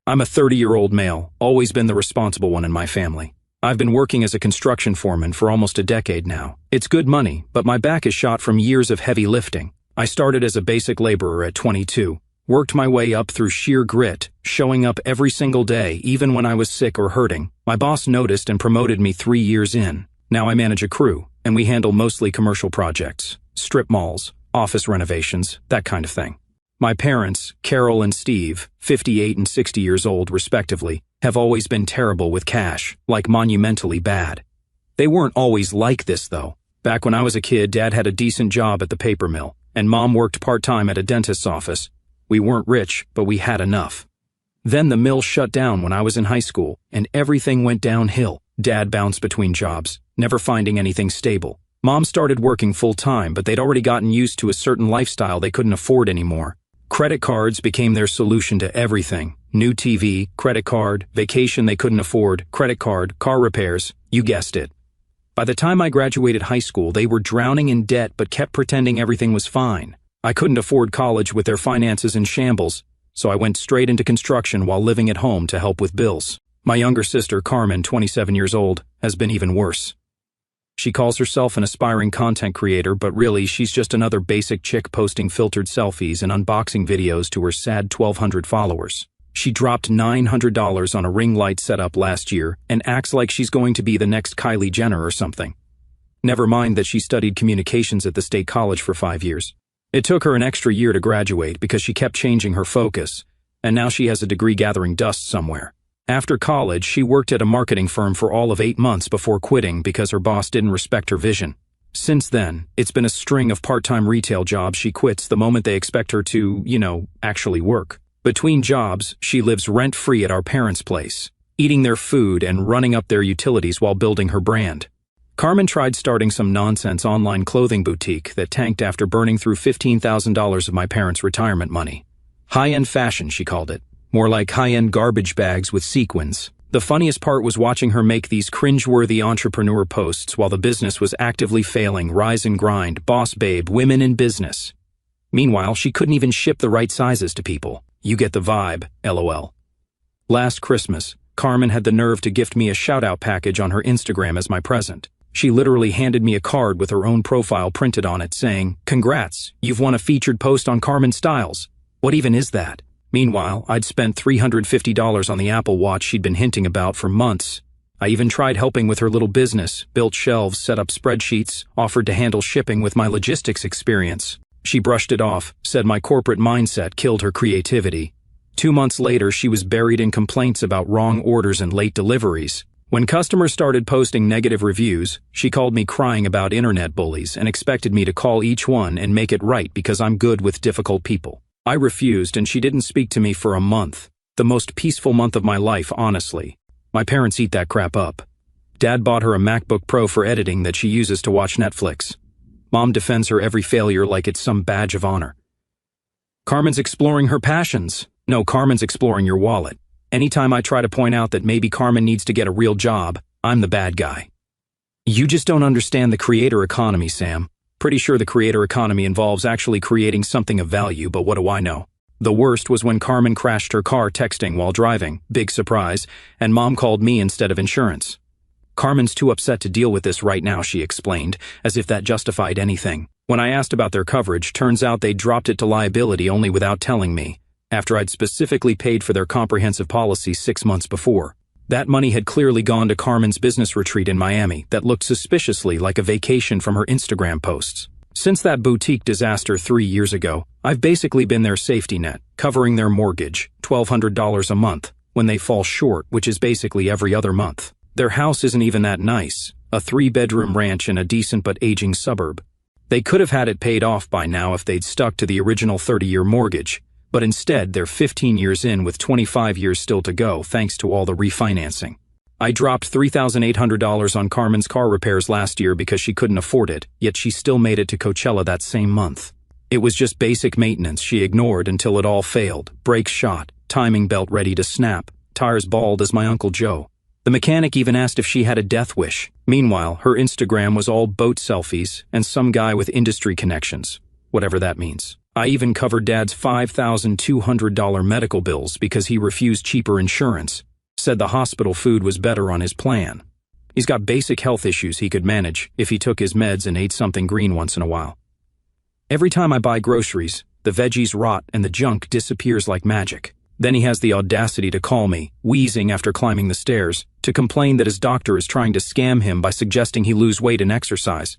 I'm a 30-year-old male, always been the responsible one in my family. I've been working as a construction foreman for almost a decade now. It's good money, but my back is shot from years of heavy lifting. I started as a basic laborer at 22, worked my way up through sheer grit, showing up every single day, even when I was sick or hurting. My boss noticed and promoted me 3 years in. Now I manage a crew, and we handle mostly commercial projects, strip malls, office renovations, that kind of thing. My parents, Carol and Steve, 58 and 60 years old respectively, have always been terrible with cash, like monumentally bad. They weren't always like this though. Back when I was a kid, Dad had a decent job at the paper mill, and Mom worked part-time at a dentist's office. We weren't rich, but we had enough. Then the mill shut down when I was in high school, and everything went downhill. Dad bounced between jobs, never finding anything stable. Mom started working full-time, but they'd already gotten used to a certain lifestyle they couldn't afford anymore. Credit cards became their solution to everything. New TV, credit card, vacation they couldn't afford, credit card, car repairs, you guessed it. By the time I graduated high school, they were drowning in debt but kept pretending everything was fine. I couldn't afford college with their finances in shambles, so I went straight into construction while living at home to help with bills. My younger sister, Carmen, 27 years old, has been even worse. She calls herself an aspiring content creator, but really she's just another basic chick posting filtered selfies and unboxing videos to her sad 1,200 followers. She dropped $900 on a ring light setup last year and acts like she's going to be the next Kylie Jenner or something. Never mind that she studied communications at the state college for 5 years. It took her an extra year to graduate because she kept changing her focus, and now she has a degree gathering dust somewhere. After college, she worked at a marketing firm for all of 8 months before quitting because her boss didn't respect her vision. Since then, it's been a string of part-time retail jobs she quits the moment they expect her to, actually work. Between jobs, she lives rent-free at our parents' place, eating their food and running up their utilities while building her brand. Carmen tried starting some nonsense online clothing boutique that tanked after burning through $15,000 of my parents' retirement money. High-end fashion, she called it. More like high-end garbage bags with sequins. The funniest part was watching her make these cringe-worthy entrepreneur posts while the business was actively failing. Rise and grind, boss babe, women in business. Meanwhile, she couldn't even ship the right sizes to people. You get the vibe, LOL. Last Christmas, Carmen had the nerve to gift me a shout-out package on her Instagram as my present. She literally handed me a card with her own profile printed on it saying, "Congrats, you've won a featured post on Carmen Styles." What even is that? Meanwhile, I'd spent $350 on the Apple Watch she'd been hinting about for months. I even tried helping with her little business, built shelves, set up spreadsheets, offered to handle shipping with my logistics experience. She brushed it off, said my corporate mindset killed her creativity. 2 months later, she was buried in complaints about wrong orders and late deliveries. When customers started posting negative reviews, she called me crying about internet bullies and expected me to call each one and make it right because I'm good with difficult people. I refused, and she didn't speak to me for a month. The most peaceful month of my life, honestly. My parents eat that crap up. Dad bought her a MacBook Pro for editing that she uses to watch Netflix. Mom defends her every failure like it's some badge of honor. Carmen's exploring her passions. No, Carmen's exploring your wallet. Anytime I try to point out that maybe Carmen needs to get a real job, I'm the bad guy. You just don't understand the creator economy, Sam. Pretty sure the creator economy involves actually creating something of value, but what do I know? The worst was when Carmen crashed her car texting while driving, big surprise, and Mom called me instead of insurance. Carmen's too upset to deal with this right now, she explained, as if that justified anything. When I asked about their coverage, turns out they dropped it to liability only without telling me, after I'd specifically paid for their comprehensive policy 6 months before. That money had clearly gone to Carmen's business retreat in Miami that looked suspiciously like a vacation from her Instagram posts. Since that boutique disaster 3 years ago, I've basically been their safety net, covering their mortgage, $1,200 a month, when they fall short, which is basically every other month. Their house isn't even that nice, a 3-bedroom ranch in a decent but aging suburb. They could have had it paid off by now if they'd stuck to the original 30-year mortgage, but instead they're 15 years in with 25 years still to go thanks to all the refinancing. I dropped $3,800 on Carmen's car repairs last year because she couldn't afford it, yet she still made it to Coachella that same month. It was just basic maintenance she ignored until it all failed, brakes shot, timing belt ready to snap, tires bald as my Uncle Joe. The mechanic even asked if she had a death wish. Meanwhile, her Instagram was all boat selfies and some guy with industry connections, whatever that means. I even covered Dad's $5,200 medical bills because he refused cheaper insurance, said the hospital food was better on his plan. He's got basic health issues he could manage if he took his meds and ate something green once in a while. Every time I buy groceries, the veggies rot and the junk disappears like magic. Then he has the audacity to call me, wheezing after climbing the stairs, to complain that his doctor is trying to scam him by suggesting he lose weight and exercise.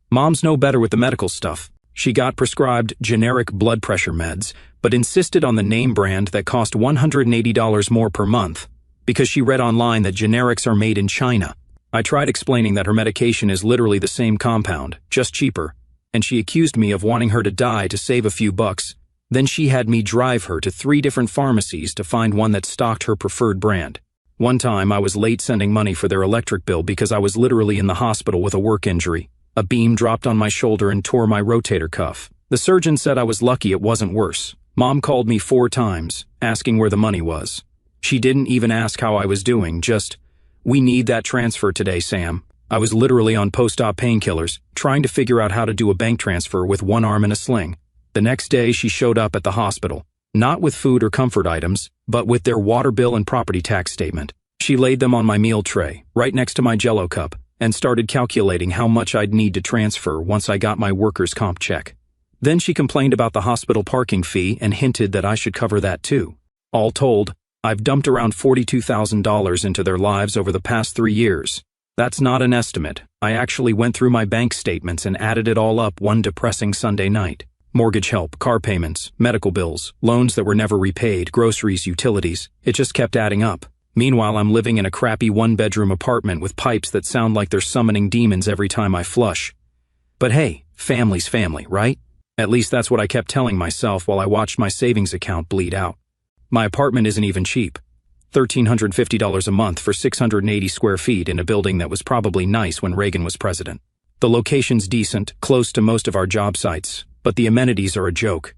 Mom's no better with the medical stuff. She got prescribed generic blood pressure meds, but insisted on the name brand that cost $180 more per month, because she read online that generics are made in China. I tried explaining that her medication is literally the same compound, just cheaper, and she accused me of wanting her to die to save a few bucks. Then she had me drive her to 3 different pharmacies to find one that stocked her preferred brand. One time I was late sending money for their electric bill because I was literally in the hospital with a work injury. A beam dropped on my shoulder and tore my rotator cuff. The surgeon said I was lucky it wasn't worse. Mom called me 4 times, asking where the money was. She didn't even ask how I was doing, just, "We need that transfer today, Sam." I was literally on post-op painkillers, trying to figure out how to do a bank transfer with one arm in a sling. The next day she showed up at the hospital, not with food or comfort items, but with their water bill and property tax statement. She laid them on my meal tray, right next to my Jell-O cup, and started calculating how much I'd need to transfer once I got my workers' comp check. Then she complained about the hospital parking fee and hinted that I should cover that too. All told, I've dumped around $42,000 into their lives over the past 3 years. That's not an estimate. I actually went through my bank statements and added it all up one depressing Sunday night. Mortgage help, car payments, medical bills, loans that were never repaid, groceries, utilities. It just kept adding up. Meanwhile, I'm living in a crappy 1-bedroom apartment with pipes that sound like they're summoning demons every time I flush. But hey, family's family, right? At least that's what I kept telling myself while I watched my savings account bleed out. My apartment isn't even cheap. $1,350 a month for 680 square feet in a building that was probably nice when Reagan was president. The location's decent, close to most of our job sites, but the amenities are a joke.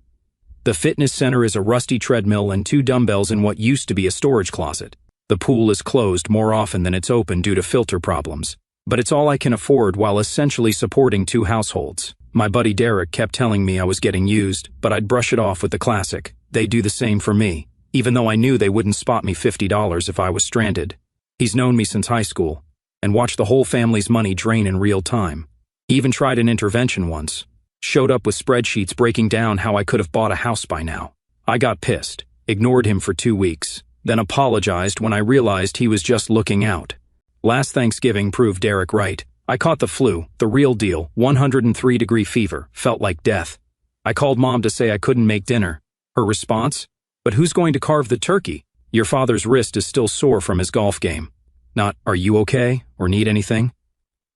The fitness center is a rusty treadmill and 2 dumbbells in what used to be a storage closet. The pool is closed more often than it's open due to filter problems, but it's all I can afford while essentially supporting 2 households. My buddy Derek kept telling me I was getting used, but I'd brush it off with the classic, "They do the same for me," even though I knew they wouldn't spot me $50 if I was stranded. He's known me since high school, and watched the whole family's money drain in real time. He even tried an intervention once. Showed up with spreadsheets breaking down how I could have bought a house by now. I got pissed, ignored him for 2 weeks, then apologized when I realized he was just looking out. Last Thanksgiving proved Derek right. I caught the flu, the real deal, 103-degree fever, felt like death. I called Mom to say I couldn't make dinner. Her response? "But who's going to carve the turkey? Your father's wrist is still sore from his golf game." Not, "Are you okay?" or "Need anything?"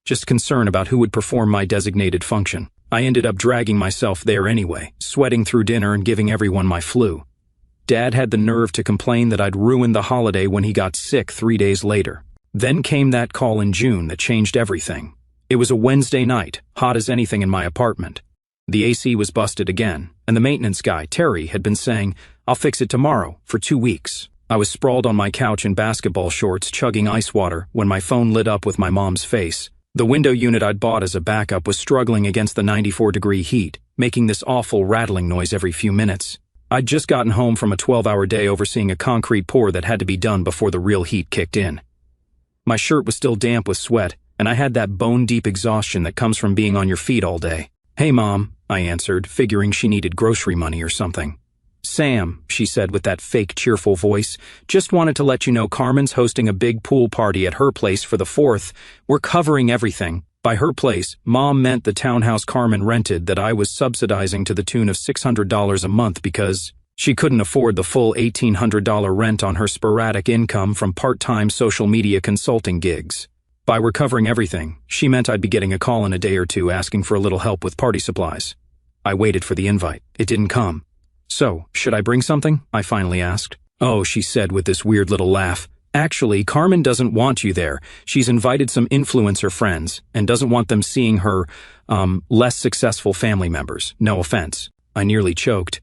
Just concern about who would perform my designated function. I ended up dragging myself there anyway, sweating through dinner and giving everyone my flu. Dad had the nerve to complain that I'd ruined the holiday when he got sick 3 days later. Then came that call in June that changed everything. It was a Wednesday night, hot as anything in my apartment. The AC was busted again, and the maintenance guy, Terry, had been saying, "I'll fix it tomorrow," for 2 weeks. I was sprawled on my couch in basketball shorts chugging ice water when my phone lit up with my mom's face. The window unit I'd bought as a backup was struggling against the 94-degree heat, making this awful rattling noise every few minutes. I'd just gotten home from a 12-hour day overseeing a concrete pour that had to be done before the real heat kicked in. My shirt was still damp with sweat, and I had that bone-deep exhaustion that comes from being on your feet all day. "Hey, Mom," I answered, figuring she needed grocery money or something. "Sam," she said with that fake cheerful voice, "just wanted to let you know Carmen's hosting a big pool party at her place for the 4th. We're covering everything." By her place, Mom meant the townhouse Carmen rented that I was subsidizing to the tune of $600 a month because she couldn't afford the full $1,800 rent on her sporadic income from part-time social media consulting gigs. By we're covering everything, she meant I'd be getting a call in a day or 2 asking for a little help with party supplies. I waited for the invite. It didn't come. "So, should I bring something?" I finally asked. "Oh," she said with this weird little laugh. "Actually, Carmen doesn't want you there. She's invited some influencer friends and doesn't want them seeing her, less successful family members. No offense." I nearly choked.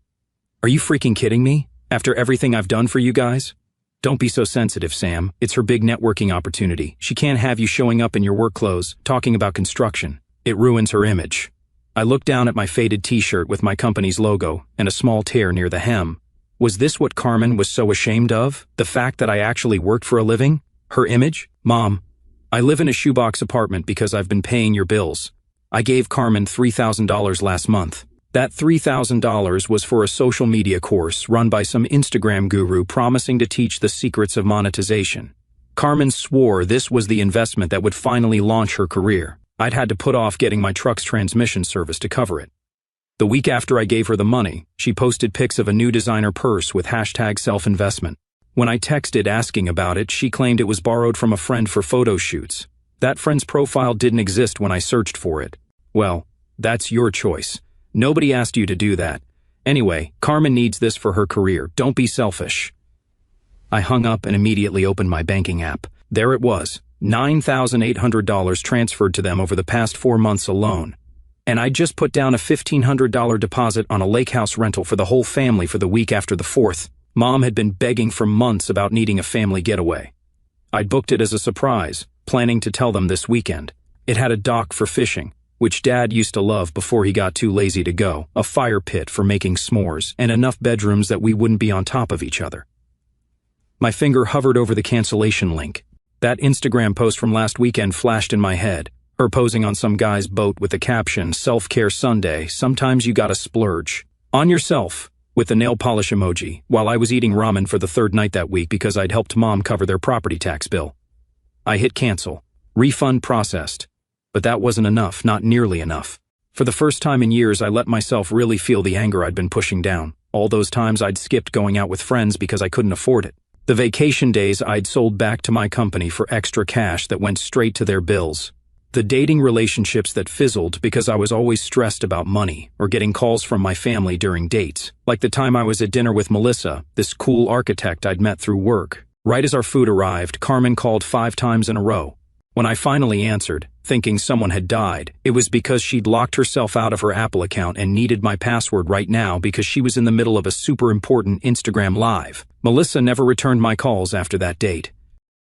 "Are you freaking kidding me? After everything I've done for you guys?" "Don't be so sensitive, Sam. It's her big networking opportunity. She can't have you showing up in your work clothes, talking about construction. It ruins her image." I looked down at my faded t-shirt with my company's logo and a small tear near the hem. Was this what Carmen was so ashamed of? The fact that I actually worked for a living? Her image? Mom, I live in a shoebox apartment because I've been paying your bills. I gave Carmen $3,000 last month. That $3,000 was for a social media course run by some Instagram guru promising to teach the secrets of monetization. Carmen swore this was the investment that would finally launch her career. I'd had to put off getting my truck's transmission service to cover it. The week after I gave her the money, she posted pics of a new designer purse with hashtag self-investment. When I texted asking about it, she claimed it was borrowed from a friend for photo shoots. That friend's profile didn't exist when I searched for it. Well, that's your choice. Nobody asked you to do that. Anyway, Carmen needs this for her career. Don't be selfish. I hung up and immediately opened my banking app. There it was, $9,800 transferred to them over the past 4 months alone. And I just put down a $1,500 deposit on a lake house rental for the whole family for the week after the 4th. Mom had been begging for months about needing a family getaway. I'd booked it as a surprise, planning to tell them this weekend. It had a dock for fishing, which Dad used to love before he got too lazy to go, a fire pit for making s'mores, and enough bedrooms that we wouldn't be on top of each other. My finger hovered over the cancellation link. That Instagram post from last weekend flashed in my head, her posing on some guy's boat with the caption, "Self-Care Sunday, sometimes you gotta splurge. On yourself," with the nail polish emoji, while I was eating ramen for the 3rd night that week because I'd helped Mom cover their property tax bill. I hit cancel. Refund processed. But that wasn't enough, not nearly enough. For the first time in years, I let myself really feel the anger I'd been pushing down. All those times I'd skipped going out with friends because I couldn't afford it. The vacation days I'd sold back to my company for extra cash that went straight to their bills. The dating relationships that fizzled because I was always stressed about money or getting calls from my family during dates. Like the time I was at dinner with Melissa, this cool architect I'd met through work. Right as our food arrived, Carmen called 5 times in a row. When I finally answered, thinking someone had died, it was because she'd locked herself out of her Apple account and needed my password right now because she was in the middle of a super important Instagram live. Melissa never returned my calls after that date.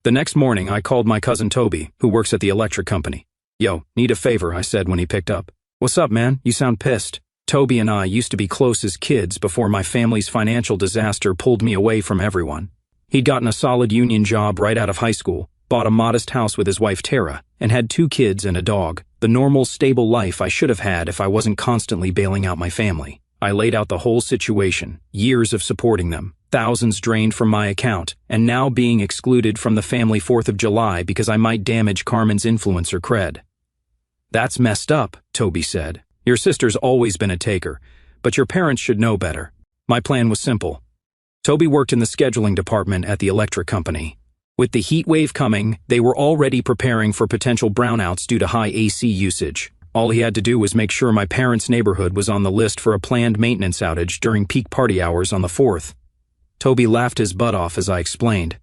The next morning, I called my cousin Toby, who works at the electric company. "Yo, need a favor," I said when he picked up. "What's up, man? You sound pissed." Toby and I used to be close as kids before my family's financial disaster pulled me away from everyone. He'd gotten a solid union job right out of high school, bought a modest house with his wife Tara, and had 2 kids and a dog, the normal, stable life I should have had if I wasn't constantly bailing out my family. I laid out the whole situation, years of supporting them, thousands drained from my account, and now being excluded from the family 4th of July because I might damage Carmen's influencer cred. "That's messed up," Toby said. "Your sister's always been a taker, but your parents should know better." My plan was simple. Toby worked in the scheduling department at the electric company. With the heat wave coming, they were already preparing for potential brownouts due to high AC usage. All he had to do was make sure my parents' neighborhood was on the list for a planned maintenance outage during peak party hours on the 4th. Toby laughed his butt off as I explained.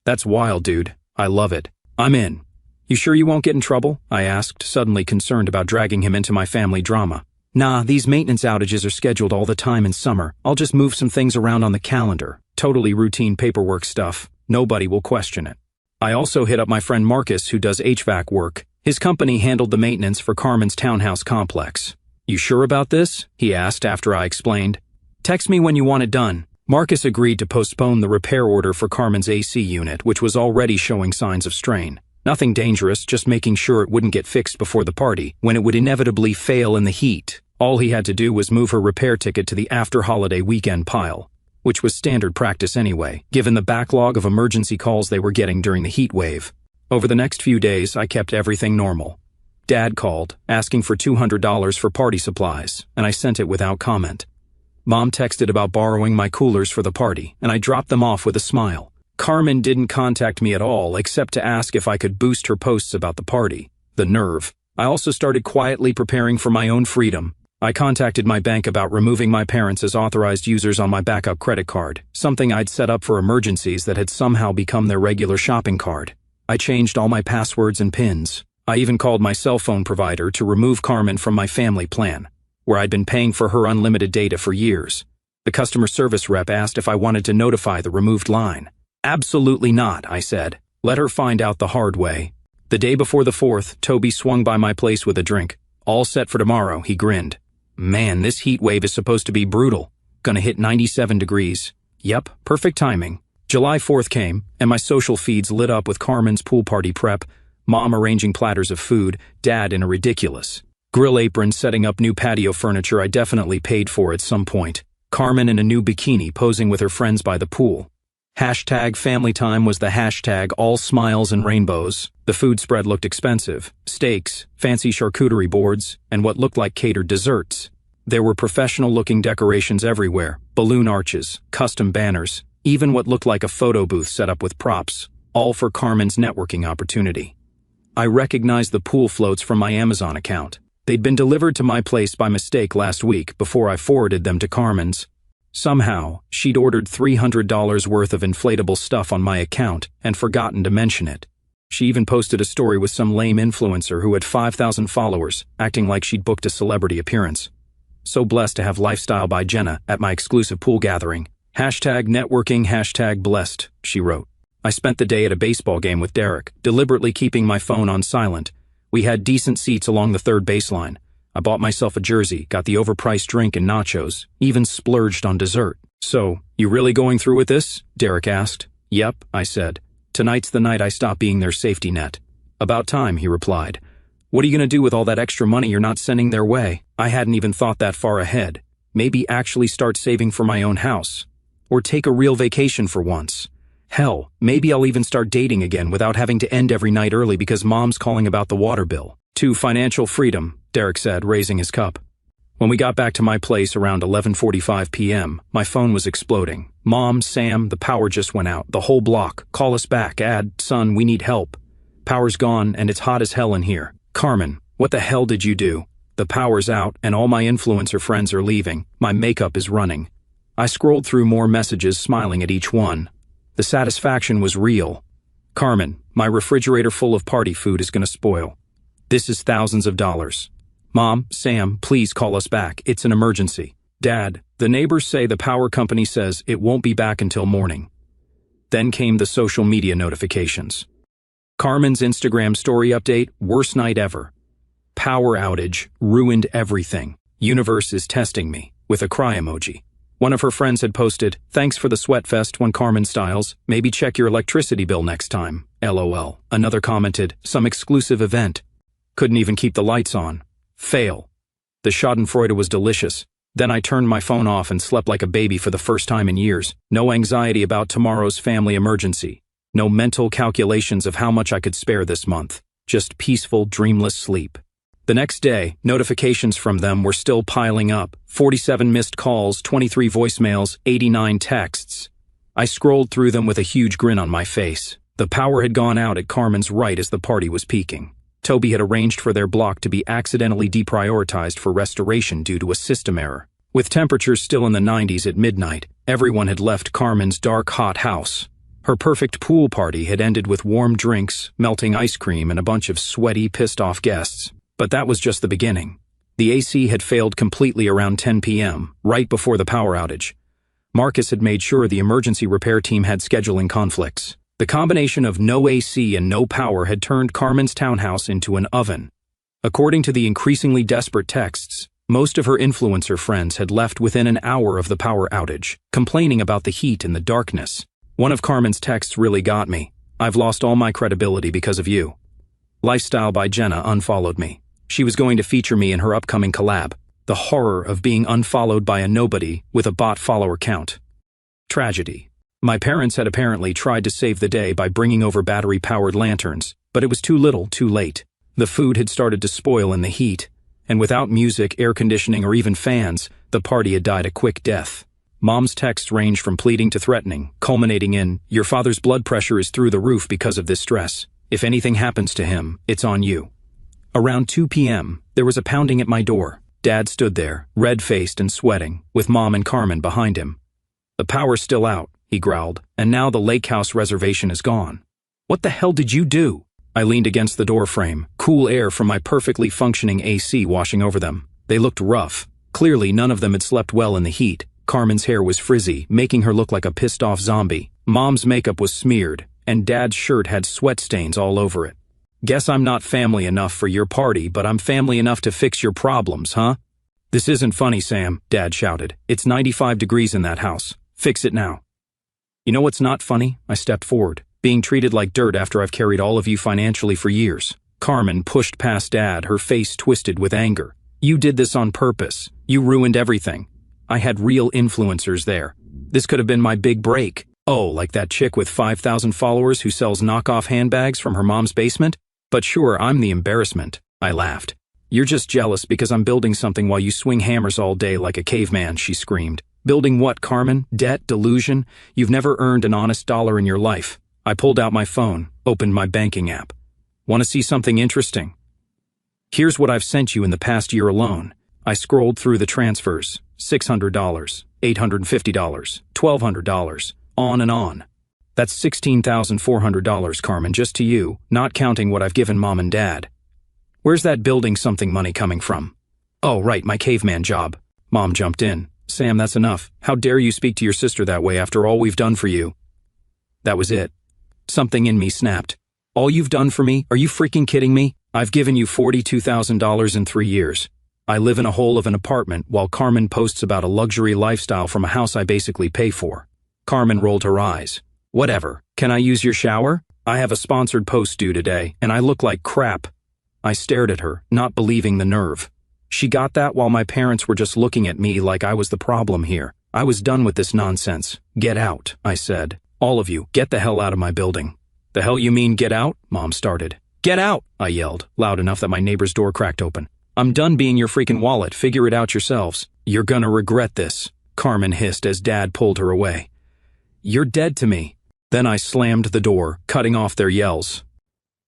"That's wild, dude. I love it. I'm in." "You sure you won't get in trouble?" I asked, suddenly concerned about dragging him into my family drama. "Nah, these maintenance outages are scheduled all the time in summer. I'll just move some things around on the calendar. Totally routine paperwork stuff. Nobody will question it." I also hit up my friend Marcus, who does HVAC work. His company handled the maintenance for Carmen's townhouse complex. "You sure about this?" he asked after I explained. "Text me when you want it done." Marcus agreed to postpone the repair order for Carmen's AC unit, which was already showing signs of strain. Nothing dangerous, just making sure it wouldn't get fixed before the party, when it would inevitably fail in the heat. All he had to do was move her repair ticket to the after-holiday weekend pile, which was standard practice anyway, given the backlog of emergency calls they were getting during the heat wave. Over the next few days, I kept everything normal. Dad called, asking for $200 for party supplies, and I sent it without comment. Mom texted about borrowing my coolers for the party, and I dropped them off with a smile. Carmen didn't contact me at all, except to ask if I could boost her posts about the party. The nerve. I also started quietly preparing for my own freedom. I contacted my bank about removing my parents as authorized users on my backup credit card, something I'd set up for emergencies that had somehow become their regular shopping card. I changed all my passwords and PINs. I even called my cell phone provider to remove Carmen from my family plan, where I'd been paying for her unlimited data for years. The customer service rep asked if I wanted to notify the removed line. "Absolutely not," I said. "Let her find out the hard way." The day before the 4th, Toby swung by my place with a drink. All set for tomorrow, he grinned. Man, this heat wave is supposed to be brutal. Gonna hit 97 degrees. Yep, perfect timing. July 4th came, and my social feeds lit up with Carmen's pool party prep, Mom arranging platters of food, Dad in a ridiculous grill apron setting up new patio furniture I definitely paid for at some point, Carmen in a new bikini posing with her friends by the pool. Hashtag family time was the hashtag all smiles and rainbows. The food spread looked expensive. Steaks, fancy charcuterie boards, and what looked like catered desserts. There were professional-looking decorations everywhere, balloon arches, custom banners, even what looked like a photo booth set up with props, all for Carmen's networking opportunity. I recognized the pool floats from my Amazon account. They'd been delivered to my place by mistake last week before I forwarded them to Carmen's. Somehow, she'd ordered $300 worth of inflatable stuff on my account and forgotten to mention it. She even posted a story with some lame influencer who had 5,000 followers, acting like she'd booked a celebrity appearance. So blessed to have Lifestyle by Jenna at my exclusive pool gathering. Hashtag networking, hashtag blessed, she wrote. I spent the day at a baseball game with Derek, deliberately keeping my phone on silent. We had decent seats along the third baseline. I bought myself a jersey, got the overpriced drink and nachos, even splurged on dessert. So, you really going through with this? Derek asked. Yep, I said. Tonight's the night I stop being their safety net. About time, he replied. What are you going to do with all that extra money you're not sending their way? I hadn't even thought that far ahead. Maybe actually start saving for my own house. Or take a real vacation for once. Hell, maybe I'll even start dating again without having to end every night early because Mom's calling about the water bill. To financial freedom, Derek said, raising his cup. When we got back to my place around 11:45 p.m., my phone was exploding. Mom, Sam, the power just went out. The whole block. Call us back. Son, we need help. Power's gone and it's hot as hell in here. Carmen, what the hell did you do? The power's out and all my influencer friends are leaving. My makeup is running. I scrolled through more messages, smiling at each one. The satisfaction was real. Carmen, my refrigerator full of party food is gonna spoil. This is thousands of dollars. Mom, Sam, please call us back. It's an emergency. Dad, the neighbors say the power company says it won't be back until morning. Then came the social media notifications. Carmen's Instagram story update, worst night ever. Power outage, ruined everything. Universe is testing me, with a cry emoji. One of her friends had posted, thanks for the sweat fest when Carmen styles, maybe check your electricity bill next time, LOL. Another commented, some exclusive event. Couldn't even keep the lights on. Fail. The schadenfreude was delicious. Then I turned my phone off and slept like a baby for the first time in years. No anxiety about tomorrow's family emergency. No mental calculations of how much I could spare this month. Just peaceful, dreamless sleep. The next day, notifications from them were still piling up. 47 missed calls, 23 voicemails, 89 texts. I scrolled through them with a huge grin on my face. The power had gone out at Carmen's right as the party was peaking. Toby had arranged for their block to be accidentally deprioritized for restoration due to a system error. With temperatures still in the 90s at midnight, everyone had left Carmen's dark, hot house. Her perfect pool party had ended with warm drinks, melting ice cream, and a bunch of sweaty, pissed-off guests. But that was just the beginning. The AC had failed completely around 10 p.m., right before the power outage. Marcus had made sure the emergency repair team had scheduling conflicts. The combination of no AC and no power had turned Carmen's townhouse into an oven. According to the increasingly desperate texts, most of her influencer friends had left within an hour of the power outage, complaining about the heat and the darkness. One of Carmen's texts really got me. I've lost all my credibility because of you. Lifestyle by Jenna unfollowed me. She was going to feature me in her upcoming collab. The horror of being unfollowed by a nobody with a bot follower count. Tragedy. My parents had apparently tried to save the day by bringing over battery-powered lanterns, but it was too little, too late. The food had started to spoil in the heat, and without music, air conditioning, or even fans, the party had died a quick death. Mom's texts ranged from pleading to threatening, culminating in, your father's blood pressure is through the roof because of this stress. If anything happens to him, it's on you. Around 2 p.m., there was a pounding at my door. Dad stood there, red-faced and sweating, with Mom and Carmen behind him. The power's still out, he growled, and now the lake house reservation is gone. What the hell did you do? I leaned against the door frame, cool air from my perfectly functioning AC washing over them. They looked rough. Clearly, none of them had slept well in the heat. Carmen's hair was frizzy, making her look like a pissed-off zombie. Mom's makeup was smeared, and Dad's shirt had sweat stains all over it. Guess I'm not family enough for your party, but I'm family enough to fix your problems, huh? This isn't funny, Sam, Dad shouted. It's 95 degrees in that house. Fix it now. You know what's not funny? I stepped forward. Being treated like dirt after I've carried all of you financially for years. Carmen pushed past Dad, her face twisted with anger. You did this on purpose. You ruined everything. I had real influencers there. This could have been my big break. Oh, like that chick with 5,000 followers who sells knockoff handbags from her mom's basement? But sure, I'm the embarrassment. I laughed. You're just jealous because I'm building something while you swing hammers all day like a caveman, she screamed. Building what, Carmen? Debt? Delusion? You've never earned an honest dollar in your life. I pulled out my phone, opened my banking app. Want to see something interesting? Here's what I've sent you in the past year alone. I scrolled through the transfers. $600, $850, $1,200, on and on. That's $16,400, Carmen, just to you, not counting what I've given Mom and Dad. Where's that building something money coming from? Oh, right, my caveman job. Mom jumped in. Sam, that's enough. How dare you speak to your sister that way after all we've done for you? That was it. Something in me snapped. All you've done for me? Are you freaking kidding me? I've given you $42,000 in 3 years. I live in a hole of an apartment while Carmen posts about a luxury lifestyle from a house I basically pay for. Carmen rolled her eyes. Whatever. Can I use your shower? I have a sponsored post due today, and I look like crap. I stared at her, not believing the nerve. She got that while my parents were just looking at me like I was the problem here. I was done with this nonsense. Get out, I said. All of you, get the hell out of my building. The hell you mean get out? Mom started. Get out, I yelled, loud enough that my neighbor's door cracked open. I'm done being your freaking wallet. Figure it out yourselves. You're gonna regret this, Carmen hissed as Dad pulled her away. You're dead to me. Then I slammed the door, cutting off their yells.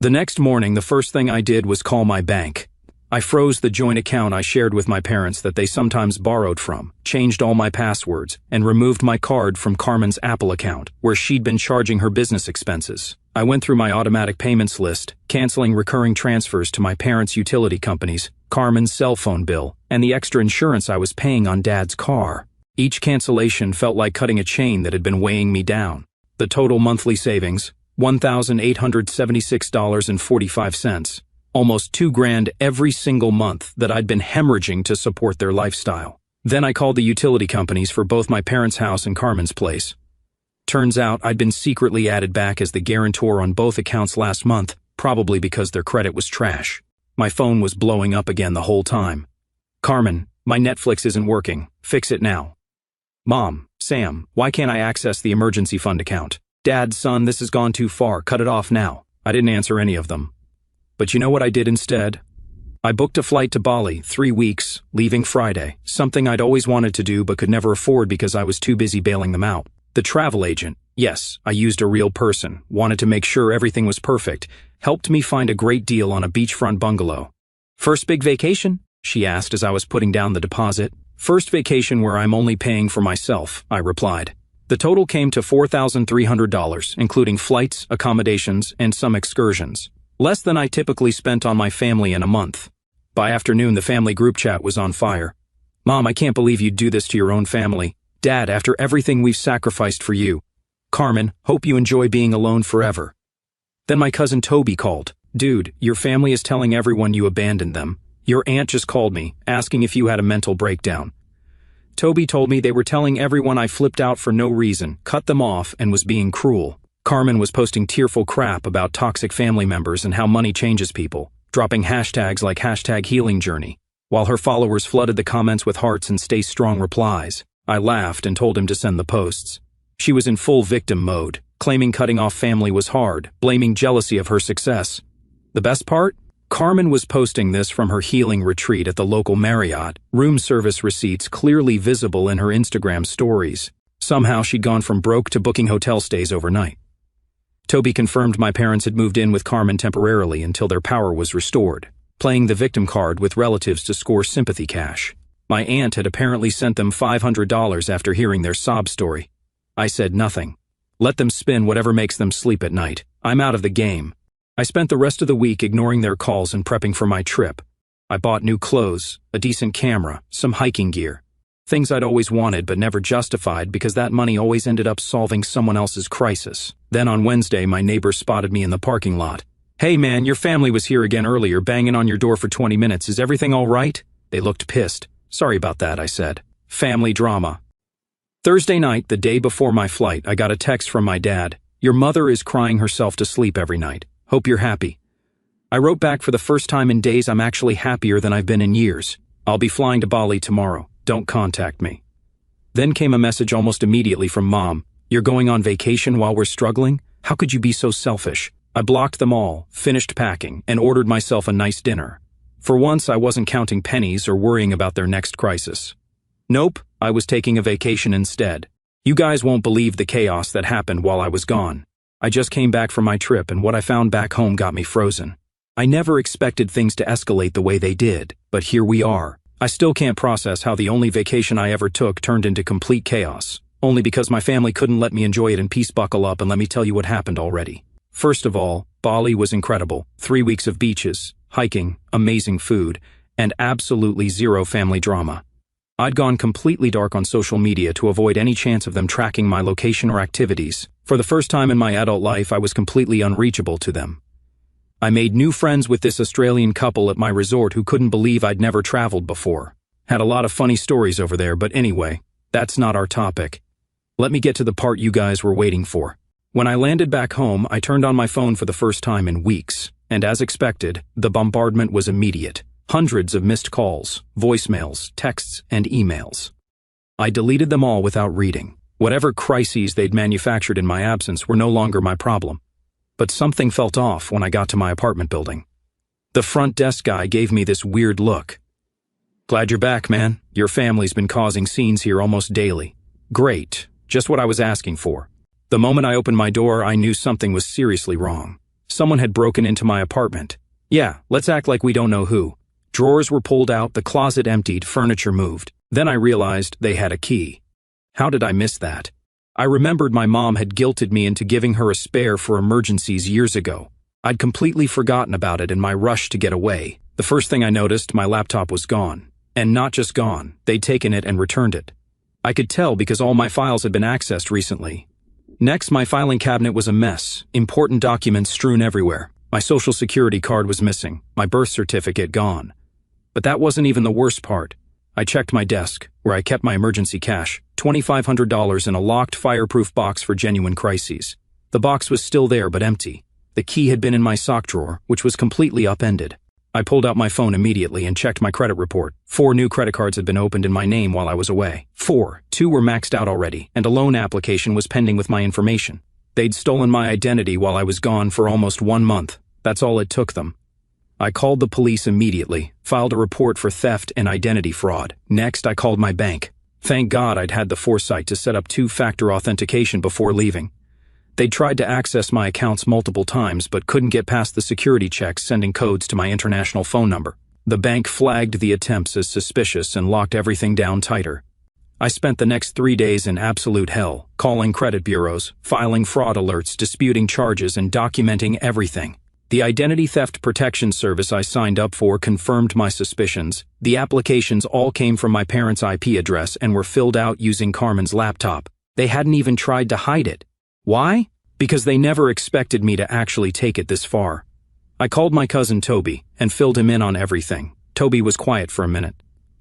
The next morning, the first thing I did was call my bank. I froze the joint account I shared with my parents that they sometimes borrowed from, changed all my passwords, and removed my card from Carmen's Apple account, where she'd been charging her business expenses. I went through my automatic payments list, canceling recurring transfers to my parents' utility companies, Carmen's cell phone bill, and the extra insurance I was paying on Dad's car. Each cancellation felt like cutting a chain that had been weighing me down. The total monthly savings, $1,876.45. Almost $2,000 every single month that I'd been hemorrhaging to support their lifestyle. Then I called the utility companies for both my parents' house and Carmen's place. Turns out I'd been secretly added back as the guarantor on both accounts last month, probably because their credit was trash. My phone was blowing up again the whole time. Carmen, my Netflix isn't working. Fix it now. Mom, Sam, why can't I access the emergency fund account? Dad, son, this has gone too far. Cut it off now. I didn't answer any of them. But you know what I did instead? I booked a flight to Bali, 3 weeks, leaving Friday, something I'd always wanted to do but could never afford because I was too busy bailing them out. The travel agent, yes, I used a real person, wanted to make sure everything was perfect, helped me find a great deal on a beachfront bungalow. First big vacation? She asked as I was putting down the deposit. First vacation where I'm only paying for myself, I replied. The total came to $4,300, including flights, accommodations, and some excursions. Less than I typically spent on my family in a month. By afternoon, the family group chat was on fire. Mom, I can't believe you'd do this to your own family. Dad, after everything we've sacrificed for you. Carmen, hope you enjoy being alone forever. Then my cousin Toby called. Dude, your family is telling everyone you abandoned them. Your aunt just called me, asking if you had a mental breakdown. Toby told me they were telling everyone I flipped out for no reason, cut them off, and was being cruel. Carmen was posting tearful crap about toxic family members and how money changes people, dropping hashtags like #HealingJourney, while her followers flooded the comments with hearts and stay strong replies. I laughed and told him to send the posts. She was in full victim mode, claiming cutting off family was hard, blaming jealousy of her success. The best part? Carmen was posting this from her healing retreat at the local Marriott, room service receipts clearly visible in her Instagram stories. Somehow she'd gone from broke to booking hotel stays overnight. Toby confirmed my parents had moved in with Carmen temporarily until their power was restored, playing the victim card with relatives to score sympathy cash. My aunt had apparently sent them $500 after hearing their sob story. I said nothing. Let them spin whatever makes them sleep at night. I'm out of the game. I spent the rest of the week ignoring their calls and prepping for my trip. I bought new clothes, a decent camera, some hiking gear. Things I'd always wanted but never justified because that money always ended up solving someone else's crisis. Then on Wednesday, my neighbor spotted me in the parking lot. "Hey man, your family was here again earlier, banging on your door for 20 minutes. Is everything all right?" They looked pissed. "Sorry about that," I said. Family drama. Thursday night, the day before my flight, I got a text from my dad. "Your mother is crying herself to sleep every night. Hope you're happy." I wrote back, "For the first time in days, I'm actually happier than I've been in years. I'll be flying to Bali tomorrow. Don't contact me." Then came a message almost immediately from Mom. "You're going on vacation while we're struggling? How could you be so selfish?" I blocked them all, finished packing, and ordered myself a nice dinner. For once, I wasn't counting pennies or worrying about their next crisis. Nope, I was taking a vacation instead. You guys won't believe the chaos that happened while I was gone. I just came back from my trip, and what I found back home got me frozen. I never expected things to escalate the way they did, but here we are. I still can't process how the only vacation I ever took turned into complete chaos, only because my family couldn't let me enjoy it in peace. Buckle up and let me tell you what happened already. First of all, Bali was incredible. 3 weeks of beaches, hiking, amazing food, and absolutely zero family drama. I'd gone completely dark on social media to avoid any chance of them tracking my location or activities. For the first time in my adult life, I was completely unreachable to them. I made new friends with this Australian couple at my resort who couldn't believe I'd never traveled before. Had a lot of funny stories over there, but anyway, that's not our topic. Let me get to the part you guys were waiting for. When I landed back home, I turned on my phone for the first time in weeks, and as expected, the bombardment was immediate. Hundreds of missed calls, voicemails, texts, and emails. I deleted them all without reading. Whatever crises they'd manufactured in my absence were no longer my problem. But something felt off when I got to my apartment building. The front desk guy gave me this weird look. "Glad you're back, man. Your family's been causing scenes here almost daily." Great, just what I was asking for. The moment I opened my door, I knew something was seriously wrong. Someone had broken into my apartment. Yeah, let's act like we don't know who. Drawers were pulled out, the closet emptied, furniture moved. Then I realized they had a key. How did I miss that? I remembered my mom had guilted me into giving her a spare for emergencies years ago. I'd completely forgotten about it in my rush to get away. The first thing I noticed, my laptop was gone. And not just gone, they'd taken it and returned it. I could tell because all my files had been accessed recently. Next, my filing cabinet was a mess, important documents strewn everywhere. My social security card was missing, my birth certificate gone. But that wasn't even the worst part. I checked my desk, where I kept my emergency cash, $2,500 in a locked, fireproof box for genuine crises. The box was still there, but empty. The key had been in my sock drawer, which was completely upended. I pulled out my phone immediately and checked my credit report. 4 new credit cards had been opened in my name while I was away. 2 were maxed out already, and a loan application was pending with my information. They'd stolen my identity while I was gone for almost 1 month. That's all it took them. I called the police immediately, filed a report for theft and identity fraud. Next, I called my bank. Thank God I'd had the foresight to set up 2-factor authentication before leaving. They'd tried to access my accounts multiple times but couldn't get past the security checks sending codes to my international phone number. The bank flagged the attempts as suspicious and locked everything down tighter. I spent the next 3 days in absolute hell, calling credit bureaus, filing fraud alerts, disputing charges, and documenting everything. The Identity Theft Protection Service I signed up for confirmed my suspicions. The applications all came from my parents' IP address and were filled out using Carmen's laptop. They hadn't even tried to hide it. Why? Because they never expected me to actually take it this far. I called my cousin Toby and filled him in on everything. Toby was quiet for a minute.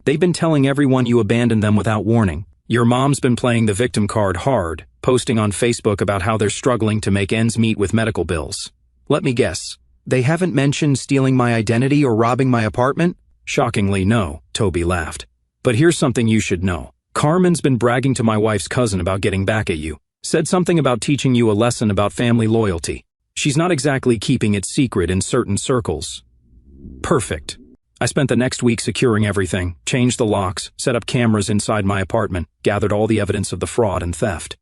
"They've been telling everyone you abandoned them without warning. Your mom's been playing the victim card hard, posting on Facebook about how they're struggling to make ends meet with medical bills. Let me guess. They haven't mentioned stealing my identity or robbing my apartment?" "Shockingly, no," Toby laughed. "But here's something you should know. Carmen's been bragging to my wife's cousin about getting back at you. Said something about teaching you a lesson about family loyalty. She's not exactly keeping it secret in certain circles." Perfect. I spent the next week securing everything, changed the locks, set up cameras inside my apartment, gathered all the evidence of the fraud and theft.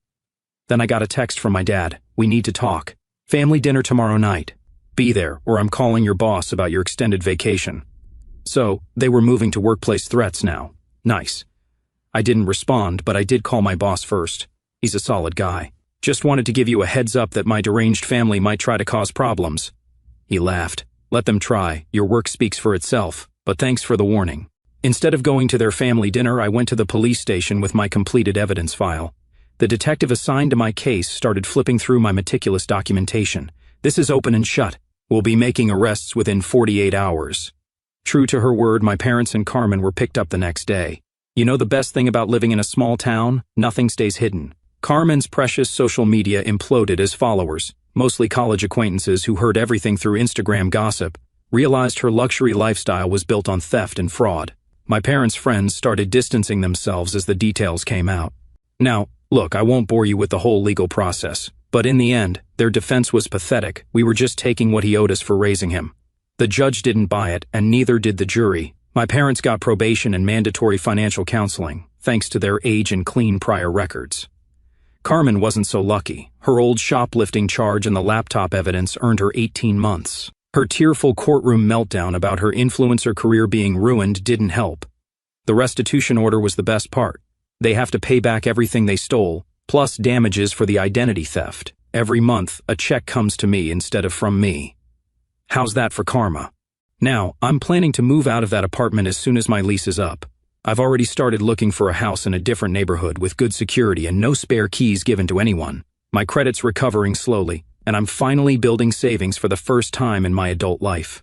Then I got a text from my dad. "We need to talk. Family dinner tomorrow night. Be there, or I'm calling your boss about your extended vacation." So, they were moving to workplace threats now. Nice. I didn't respond, but I did call my boss first. He's a solid guy. "Just wanted to give you a heads up that my deranged family might try to cause problems." He laughed. "Let them try. Your work speaks for itself, but thanks for the warning." Instead of going to their family dinner, I went to the police station with my completed evidence file. The detective assigned to my case started flipping through my meticulous documentation. "This is open and shut. We'll be making arrests within 48 hours. True to her word, my parents and Carmen were picked up the next day. You know the best thing about living in a small town? Nothing stays hidden. Carmen's precious social media imploded as followers, mostly college acquaintances who heard everything through Instagram gossip, realized her luxury lifestyle was built on theft and fraud. My parents' friends started distancing themselves as the details came out. Now, look, I won't bore you with the whole legal process, but in the end, their defense was pathetic. We were just taking what he owed us for raising him. The judge didn't buy it, and neither did the jury. My parents got probation and mandatory financial counseling, thanks to their age and clean prior records. Carmen wasn't so lucky. Her old shoplifting charge and the laptop evidence earned her 18 months. Her tearful courtroom meltdown about her influencer career being ruined didn't help. The restitution order was the best part. They have to pay back everything they stole, plus damages for the identity theft. Every month, a check comes to me instead of from me. How's that for karma? Now, I'm planning to move out of that apartment as soon as my lease is up. I've already started looking for a house in a different neighborhood with good security and no spare keys given to anyone. My credit's recovering slowly, and I'm finally building savings for the first time in my adult life.